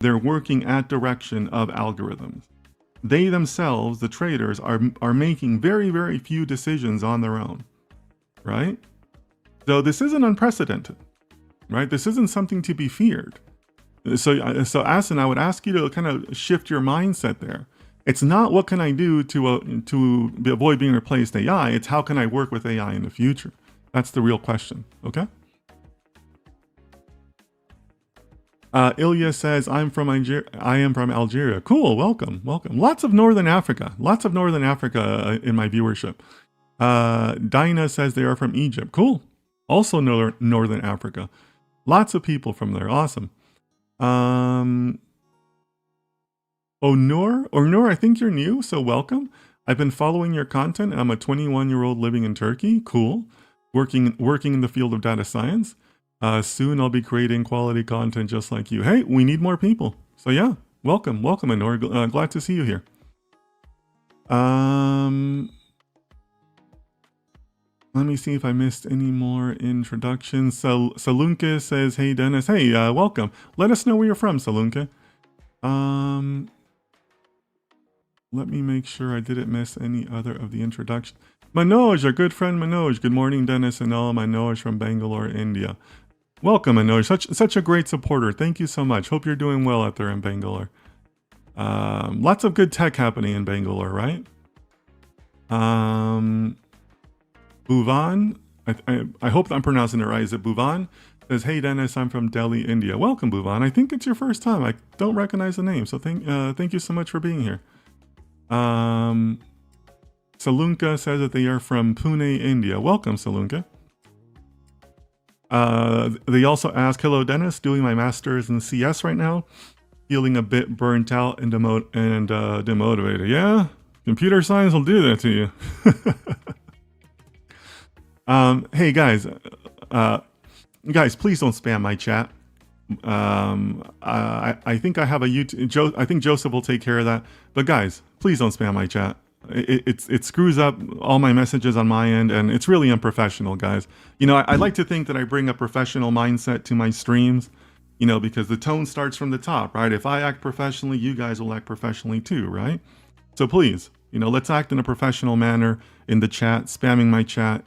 They're working at direction of algorithms. They themselves, the traders, are making very, very few decisions on their own, right? So this isn't unprecedented, right? This isn't something to be feared. So Asin, I would ask you to kind of shift your mindset there. It's not what can I do to avoid being replaced AI. It's how can I work with AI in the future. That's the real question. Okay. Ilya says, I am from Algeria. Cool. Welcome. Lots of Northern Africa in my viewership. Dinah says they are from Egypt. Cool. Also Northern Africa. Lots of people from there. Awesome. Onur, I think you're new, so welcome. I've been following your content. I'm a 21-year-old living in Turkey. Cool. Working in the field of data science. Soon I'll be creating quality content just like you. Hey, we need more people. So yeah, welcome, Onur. Glad to see you here. Let me see if I missed any more introductions. So Salunke says, hey Dennis, hey, welcome. Let us know where you're from, Salunke. Let me make sure I didn't miss any other of the introduction. Manoj, our good friend Manoj. Good morning, Dennis and all. Manoj from Bangalore, India. Welcome, Manoj. Such a great supporter. Thank you so much. Hope you're doing well out there in Bangalore. Lots of good tech happening in Bangalore, right? Bhuvan, I hope I'm pronouncing it right. Is it Bhuvan? Says, hey Dennis, I'm from Delhi, India. Welcome, Bhuvan. I think it's your first time. I don't recognize the name, so thank you so much for being here. Salunka says that they are from Pune, India. Welcome, Salunka. They also ask, hello Dennis, doing my master's in CS right now. Feeling a bit burnt out and demotivated. Yeah, computer science will do that to you. Hey guys, please don't spam my chat. I think I have a YouTube. I think Joseph will take care of that. But guys, please don't spam my chat. It screws up all my messages on my end, and it's really unprofessional, guys. You know, I like to think that I bring a professional mindset to my streams. You know, because the tone starts from the top, right? If I act professionally, you guys will act professionally too, right? So please, you know, let's act in a professional manner in the chat. Spamming my chat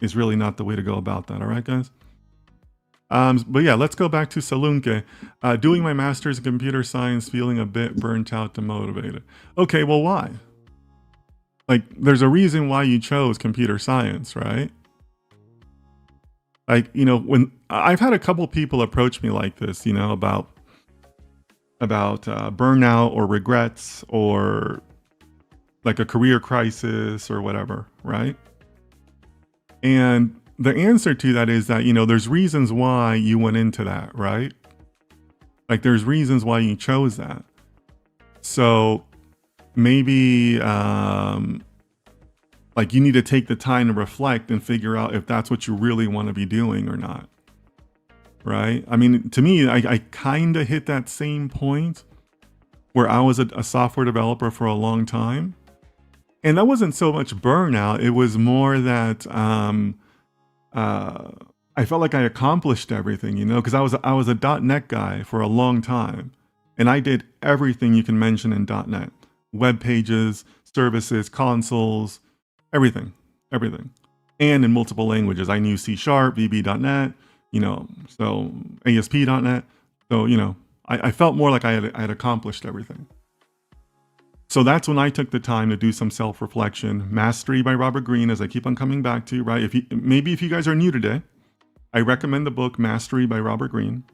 is really not the way to go about that, all right, guys? But yeah, let's go back to Salunke. Doing my master's in computer science, feeling a bit burnt out, demotivated. Okay, well, why? Like, there's a reason why you chose computer science, right? Like, you know, when I've had a couple people approach me like this, you know, about burnout or regrets or like a career crisis or whatever, right? And the answer to that is that, you know, there's reasons why you went into that, right? Like there's reasons why you chose that. So maybe like you need to take the time to reflect and figure out if that's what you really want to be doing or not. Right? I mean, to me, I kind of hit that same point where I was a software developer for a long time. And that wasn't so much burnout. It was more that I felt like I accomplished everything, you know, because I was a .NET guy for a long time. And I did everything you can mention in .NET. Web pages, services, consoles, everything. And in multiple languages. I knew C#, VB.NET, you know, so ASP.NET. So, you know, I felt more like I had accomplished everything. So that's when I took the time to do some self-reflection. Mastery by Robert Greene, as I keep on coming back to, right? Maybe if you guys are new today, I recommend the book Mastery by Robert Greene.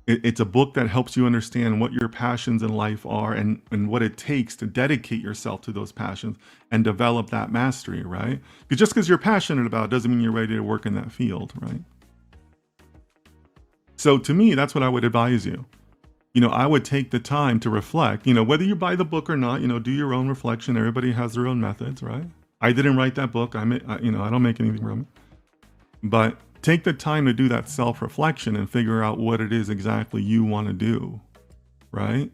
It's a book that helps you understand what your passions in life are and what it takes to dedicate yourself to those passions and develop that mastery, right? Because just because you're passionate about it doesn't mean you're ready to work in that field, right? So to me, that's what I would advise you. You know, I would take the time to reflect, you know, whether you buy the book or not, you know, do your own reflection. Everybody has their own methods, right? I didn't write that book. I don't make anything from it. But take the time to do that self-reflection and figure out what it is exactly you want to do, right?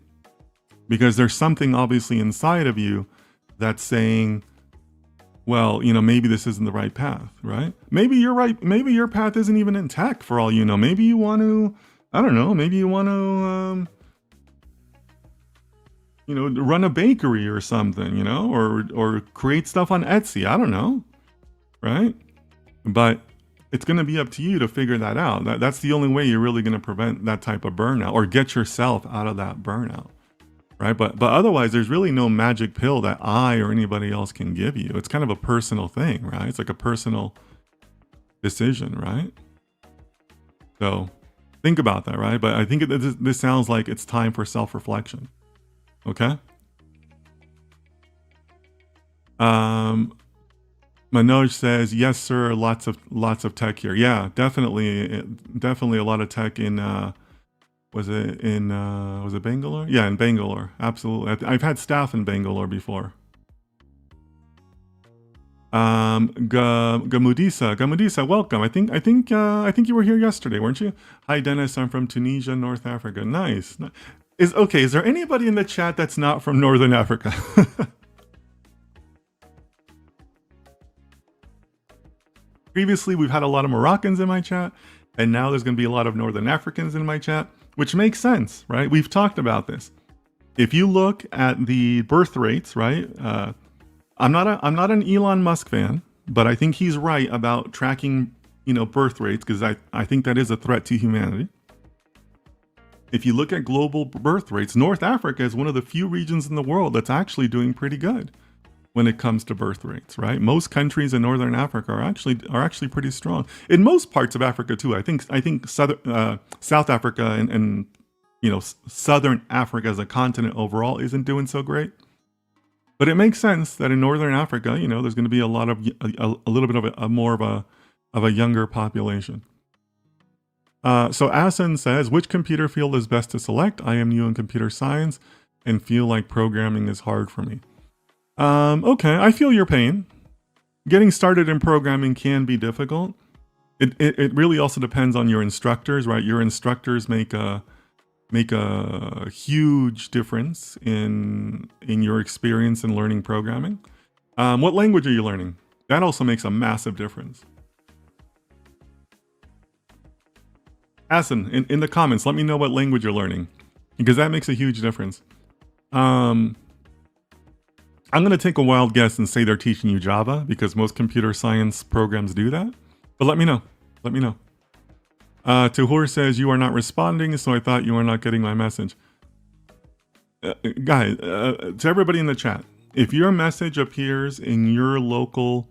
Because there's something obviously inside of you that's saying, well, you know, maybe this isn't the right path, right? Maybe you're right. Maybe your path isn't even in tech for all you know. Maybe you want to, I don't know, maybe you want to run a bakery or something, or create stuff on Etsy. I don't know, right? But it's going to be up to you to figure that out. That's the only way you're really going to prevent that type of burnout or get yourself out of that burnout, right? But otherwise, there's really no magic pill that I or anybody else can give you. It's kind of a personal thing, right? It's like a personal decision, right? So think about that, right? But I think this sounds like it's time for self-reflection. Okay. Manoj says, yes, sir. Lots of tech here. Yeah, definitely a lot of tech in, was it Bangalore? Yeah, in Bangalore. Absolutely. I've had staff in Bangalore before. Gamudisa, welcome. I think you were here yesterday, weren't you? Hi, Dennis. I'm from Tunisia, North Africa. Nice. Is there anybody in the chat that's not from Northern Africa? Previously, we've had a lot of Moroccans in my chat, and now there's going to be a lot of Northern Africans in my chat, which makes sense, right? We've talked about this. If you look at the birth rates, right? I'm not an Elon Musk fan, but I think he's right about tracking, birth rates, because I think that is a threat to humanity. If you look at global birth rates, North Africa is one of the few regions in the world that's actually doing pretty good when it comes to birth rates, right? Most countries in Northern Africa are actually pretty strong. In most parts of Africa too. I think South Africa and Southern Africa as a continent overall isn't doing so great. But it makes sense that in Northern Africa, there's going to be a little bit of more of a younger population. So Asen says, which computer field is best to select? I am new in computer science and feel like programming is hard for me. Okay, I feel your pain. Getting started in programming can be difficult. It really also depends on your instructors, right? Your instructors make a huge difference in your experience in learning programming. What language are you learning? That also makes a massive difference. Asen, in the comments, let me know what language you're learning, because that makes a huge difference. I'm going to take a wild guess and say they're teaching you Java, because most computer science programs do that. But let me know. Let me know. Tuhor says, you are not responding, so I thought you are not getting my message. Guys, to everybody in the chat, if your message appears in your local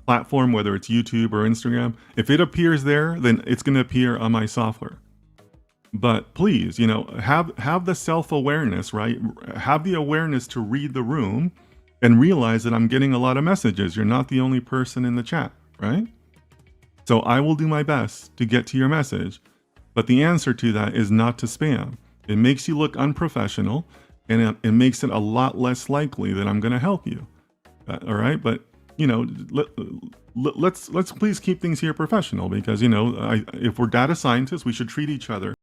platform, whether it's YouTube or Instagram, if it appears there, then it's going to appear on my software. But please, have the self-awareness, right? Have the awareness to read the room and realize that I'm getting a lot of messages. You're not the only person in the chat, right? So I will do my best to get to your message. But the answer to that is not to spam. It makes you look unprofessional, and it makes it a lot less likely that I'm going to help you. All right? But, let's please keep things here professional, because, if we're data scientists, we should treat each other